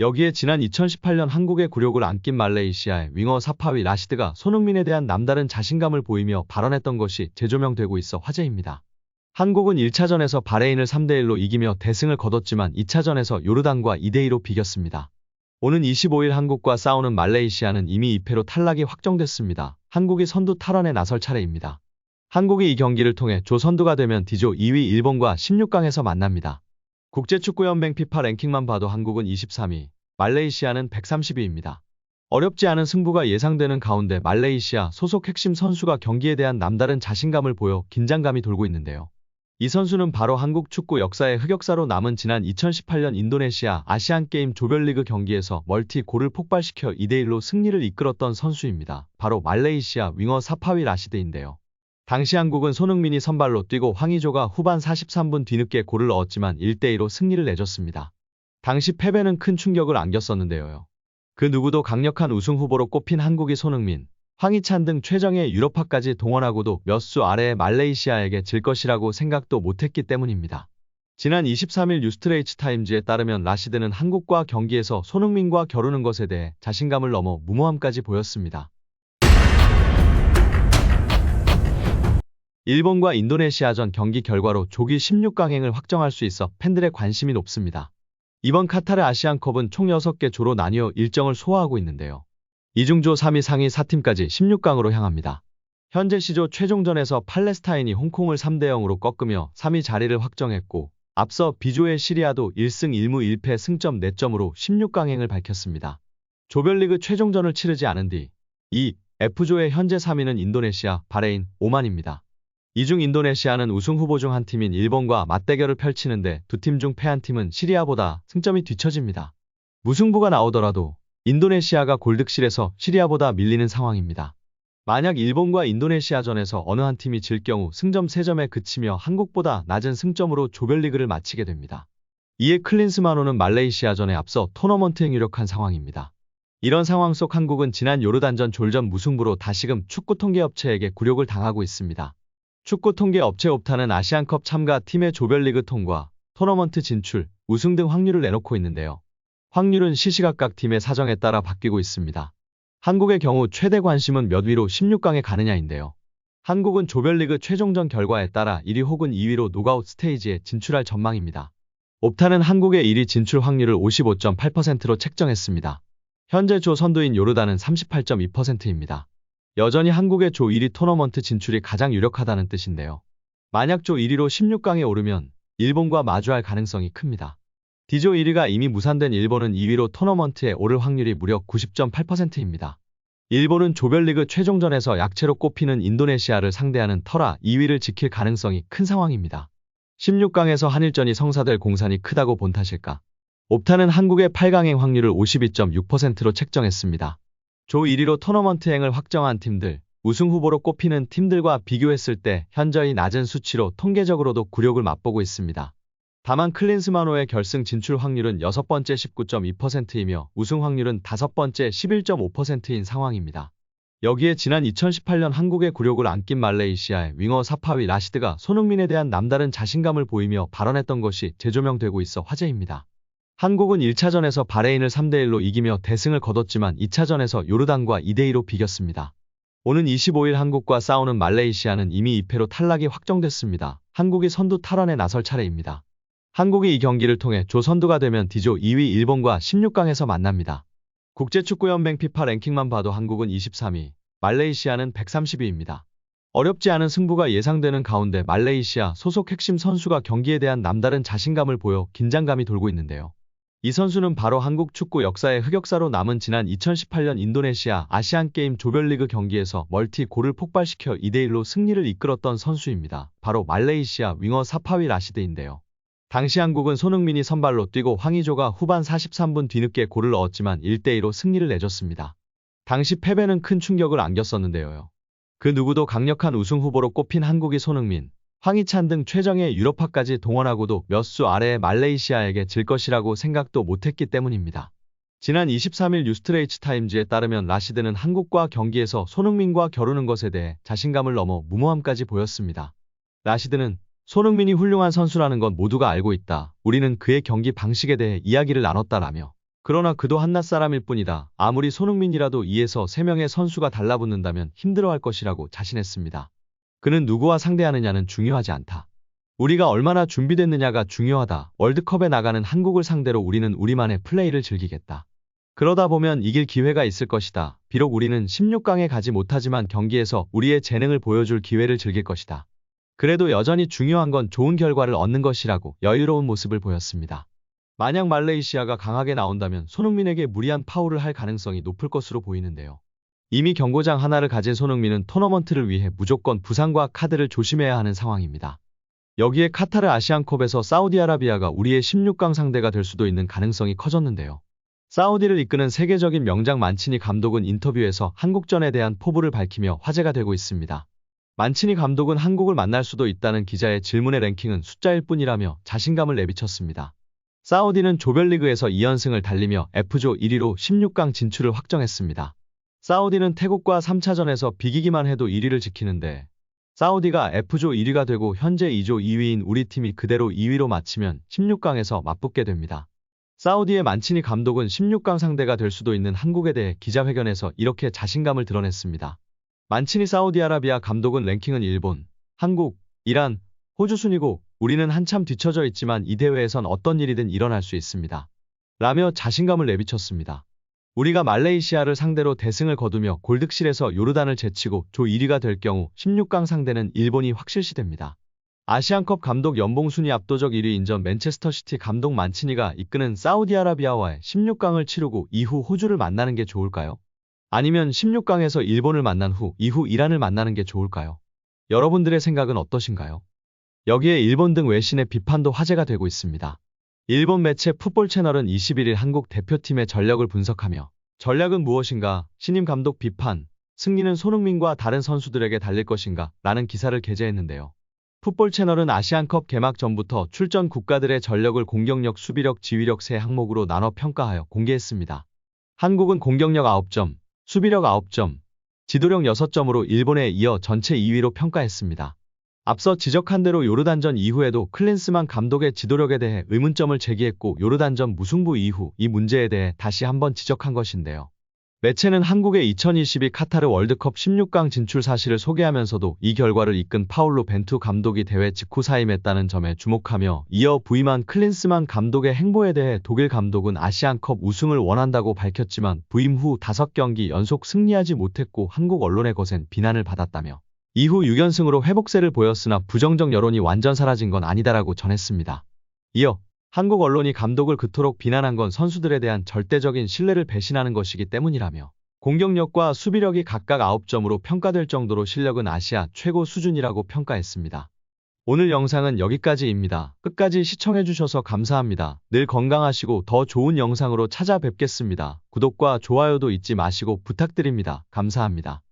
여기에 지난 2018년 한국의 굴욕을 안긴 말레이시아의 윙어 사파위 라시드가 손흥민에 대한 남다른 자신감을 보이며 발언했던 것이 재조명되고 있어 화제입니다. 한국은 1차전에서 바레인을 3대1로 이기며 대승을 거뒀지만 2차전에서 요르단과 2대2로 비겼습니다. 오는 25일 한국과 싸우는 말레이시아는 이미 2패로 탈락이 확정됐습니다. 한국이 선두 탈환에 나설 차례입니다. 한국이 이 경기를 통해 조 선두가 되면 D조 2위 일본과 16강에서 만납니다. 국제축구연맹 피파 랭킹만 봐도 한국은 23위, 말레이시아는 130위입니다. 어렵지 않은 승부가 예상되는 가운데 말레이시아 소속 핵심 선수가 경기에 대한 남다른 자신감을 보여 긴장감이 돌고 있는데요. 이 선수는 바로 한국 축구 역사의 흑역사로 남은 지난 2018년 인도네시아 아시안게임 조별리그 경기에서 멀티 골을 폭발시켜 2대1로 승리를 이끌었던 선수입니다. 바로 말레이시아 윙어 사파위 라시드인데요. 당시 한국은 손흥민이 선발로 뛰고 황의조가 후반 43분 뒤늦게 골을 넣었지만 1대2로 승리를 내줬습니다. 당시 패배는 큰 충격을 안겼었는데요. 그 누구도 강력한 우승 후보로 꼽힌 한국이 손흥민, 황희찬 등 최정예 유럽파까지 동원하고도 몇 수 아래의 말레이시아에게 질 것이라고 생각도 못했기 때문입니다. 지난 23일 뉴스트레이츠 타임즈에 따르면 라시드는 한국과 경기에서 손흥민과 겨루는 것에 대해 자신감을 넘어 무모함까지 보였습니다. 일본과 인도네시아전 경기 결과로 조기 16강행을 확정할 수 있어 팬들의 관심이 높습니다. 이번 카타르 아시안컵은 총 6개 조로 나뉘어 일정을 소화하고 있는데요. 이중 조 3위 상위 4팀까지 16강으로 향합니다. 현재 C조 최종전에서 팔레스타인이 홍콩을 3대0으로 꺾으며 3위 자리를 확정했고 앞서 B조의 시리아도 1승 1무 1패 승점 4점으로 16강행을 밝혔습니다. 조별리그 최종전을 치르지 않은 뒤 이 F조의 현재 3위는 인도네시아, 바레인, 오만입니다. 이 중 인도네시아는 우승 후보 중 한 팀인 일본과 맞대결을 펼치는데 두 팀 중 패한 팀은 시리아보다 승점이 뒤처집니다. 무승부가 나오더라도 인도네시아가 골득실에서 시리아보다 밀리는 상황입니다. 만약 일본과 인도네시아전에서 어느 한 팀이 질 경우 승점 3점에 그치며 한국보다 낮은 승점으로 조별리그를 마치게 됩니다. 이에 클린스만호는 말레이시아전에 앞서 토너먼트에 유력한 상황입니다. 이런 상황 속 한국은 지난 요르단전 졸전 무승부로 다시금 축구통계업체에게 굴욕을 당하고 있습니다. 축구통계업체 옵타는 아시안컵 참가 팀의 조별리그 통과, 토너먼트 진출, 우승 등 확률을 내놓고 있는데요. 확률은 시시각각 팀의 사정에 따라 바뀌고 있습니다. 한국의 경우 최대 관심은 몇 위로 16강에 가느냐인데요. 한국은 조별리그 최종전 결과에 따라 1위 혹은 2위로 노가웃 스테이지에 진출할 전망입니다. 옵타는 한국의 1위 진출 확률을 55.8%로 책정했습니다. 현재 조 선두인 요르단은 38.2%입니다. 여전히 한국의 조 1위 토너먼트 진출이 가장 유력하다는 뜻인데요. 만약 조 1위로 16강에 오르면 일본과 마주할 가능성이 큽니다. D조 1위가 이미 무산된 일본은 2위로 토너먼트에 오를 확률이 무려 90.8%입니다. 일본은 조별리그 최종전에서 약체로 꼽히는 인도네시아를 상대하는 터라 2위를 지킬 가능성이 큰 상황입니다. 16강에서 한일전이 성사될 공산이 크다고 본 탓일까? 옵타는 한국의 8강행 확률을 52.6%로 책정했습니다. 조 1위로 토너먼트행을 확정한 팀들, 우승 후보로 꼽히는 팀들과 비교했을 때 현저히 낮은 수치로 통계적으로도 굴욕을 맛보고 있습니다. 다만 클린스만호의 결승 진출 확률은 6번째 19.2%이며 우승 확률은 5번째 11.5%인 상황입니다. 여기에 지난 2018년 한국의 굴욕을 안긴 말레이시아의 윙어 사파위 라시드가 손흥민에 대한 남다른 자신감을 보이며 발언했던 것이 재조명되고 있어 화제입니다. 한국은 1차전에서 바레인을 3대1로 이기며 대승을 거뒀지만 2차전에서 요르단과 2대2로 비겼습니다. 오는 25일 한국과 싸우는 말레이시아는 이미 2패로 탈락이 확정됐습니다. 한국이 선두 탈환에 나설 차례입니다. 한국이 이 경기를 통해 조 선두가 되면 D조 2위 일본과 16강에서 만납니다. 국제축구연맹 피파 랭킹만 봐도 한국은 23위, 말레이시아는 130위입니다. 어렵지 않은 승부가 예상되는 가운데 말레이시아 소속 핵심 선수가 경기에 대한 남다른 자신감을 보여 긴장감이 돌고 있는데요. 이 선수는 바로 한국 축구 역사의 흑역사로 남은 지난 2018년 인도네시아 아시안게임 조별리그 경기에서 멀티 골을 폭발시켜 2대1로 승리를 이끌었던 선수입니다. 바로 말레이시아 윙어 사파위 라시드인데요. 당시 한국은 손흥민이 선발로 뛰고 황의조가 후반 43분 뒤늦게 골을 넣었지만 1대2로 승리를 내줬습니다. 당시 패배는 큰 충격을 안겼었는데요. 그 누구도 강력한 우승 후보로 꼽힌 한국이 손흥민, 황희찬 등 최정예 유럽파까지 동원하고도 몇 수 아래의 말레이시아에게 질 것이라고 생각도 못했기 때문입니다. 지난 23일 뉴스트레이츠 타임즈에 따르면 라시드는 한국과 경기에서 손흥민과 겨루는 것에 대해 자신감을 넘어 무모함까지 보였습니다. 라시드는 손흥민이 훌륭한 선수라는 건 모두가 알고 있다. 우리는 그의 경기 방식에 대해 이야기를 나눴다라며 그러나 그도 한낱 사람일 뿐이다. 아무리 손흥민이라도 2에서 3명의 선수가 달라붙는다면 힘들어할 것이라고 자신했습니다. 그는 누구와 상대하느냐는 중요하지 않다. 우리가 얼마나 준비됐느냐가 중요하다. 월드컵에 나가는 한국을 상대로 우리는 우리만의 플레이를 즐기겠다. 그러다 보면 이길 기회가 있을 것이다. 비록 우리는 16강에 가지 못하지만 경기에서 우리의 재능을 보여줄 기회를 즐길 것이다. 그래도 여전히 중요한 건 좋은 결과를 얻는 것이라고 여유로운 모습을 보였습니다. 만약 말레이시아가 강하게 나온다면 손흥민에게 무리한 파울을 할 가능성이 높을 것으로 보이는데요. 이미 경고장 하나를 가진 손흥민은 토너먼트를 위해 무조건 부상과 카드를 조심해야 하는 상황입니다. 여기에 카타르 아시안컵에서 사우디아라비아가 우리의 16강 상대가 될 수도 있는 가능성이 커졌는데요. 사우디를 이끄는 세계적인 명장 만치니 감독은 인터뷰에서 한국전에 대한 포부를 밝히며 화제가 되고 있습니다. 만치니 감독은 한국을 만날 수도 있다는 기자의 질문의 랭킹은 숫자일 뿐이라며 자신감을 내비쳤습니다. 사우디는 조별리그에서 2연승을 달리며 F조 1위로 16강 진출을 확정했습니다. 사우디는 태국과 3차전에서 비기기만 해도 1위를 지키는데 사우디가 F조 1위가 되고 현재 2조 2위인 우리 팀이 그대로 2위로 마치면 16강에서 맞붙게 됩니다. 사우디의 만치니 감독은 16강 상대가 될 수도 있는 한국에 대해 기자회견에서 이렇게 자신감을 드러냈습니다. 만치니 사우디아라비아 감독은 랭킹은 일본, 한국, 이란, 호주 순이고 우리는 한참 뒤처져 있지만 이 대회에선 어떤 일이든 일어날 수 있습니다. 라며 자신감을 내비쳤습니다. 우리가 말레이시아를 상대로 대승을 거두며 골득실에서 요르단을 제치고 조 1위가 될 경우 16강 상대는 일본이 확실시됩니다. 아시안컵 감독 연봉 순위 압도적 1위인 전 맨체스터시티 감독 만치니가 이끄는 사우디아라비아와의 16강을 치르고 이후 호주를 만나는 게 좋을까요? 아니면 16강에서 일본을 만난 후 이후 이란을 만나는 게 좋을까요? 여러분들의 생각은 어떠신가요? 여기에 일본 등 외신의 비판도 화제가 되고 있습니다. 일본 매체 풋볼 채널은 21일 한국 대표팀의 전력을 분석하며 전략은 무엇인가? 신임 감독 비판, 승리는 손흥민과 다른 선수들에게 달릴 것인가? 라는 기사를 게재했는데요. 풋볼 채널은 아시안컵 개막 전부터 출전 국가들의 전력을 공격력, 수비력, 지휘력 세 항목으로 나눠 평가하여 공개했습니다. 한국은 공격력 9점, 수비력 9점, 지도력 6점으로 일본에 이어 전체 2위로 평가했습니다. 앞서 지적한 대로 요르단전 이후에도 클린스만 감독의 지도력에 대해 의문점을 제기했고 요르단전 무승부 이후 이 문제에 대해 다시 한번 지적한 것인데요. 매체는 한국의 2022 카타르 월드컵 16강 진출 사실을 소개하면서도 이 결과를 이끈 파울로 벤투 감독이 대회 직후 사임했다는 점에 주목하며 이어 부임한 클린스만 감독의 행보에 대해 독일 감독은 아시안컵 우승을 원한다고 밝혔지만 부임 후 5경기 연속 승리하지 못했고 한국 언론의 거센 비난을 받았다며 이후 6연승으로 회복세를 보였으나 부정적 여론이 완전 사라진 건 아니다라고 전했습니다. 이어 한국 언론이 감독을 그토록 비난한 건 선수들에 대한 절대적인 신뢰를 배신하는 것이기 때문이라며 공격력과 수비력이 각각 9점으로 평가될 정도로 실력은 아시아 최고 수준이라고 평가했습니다. 오늘 영상은 여기까지입니다. 끝까지 시청해주셔서 감사합니다. 늘 건강하시고 더 좋은 영상으로 찾아뵙겠습니다. 구독과 좋아요도 잊지 마시고 부탁드립니다. 감사합니다.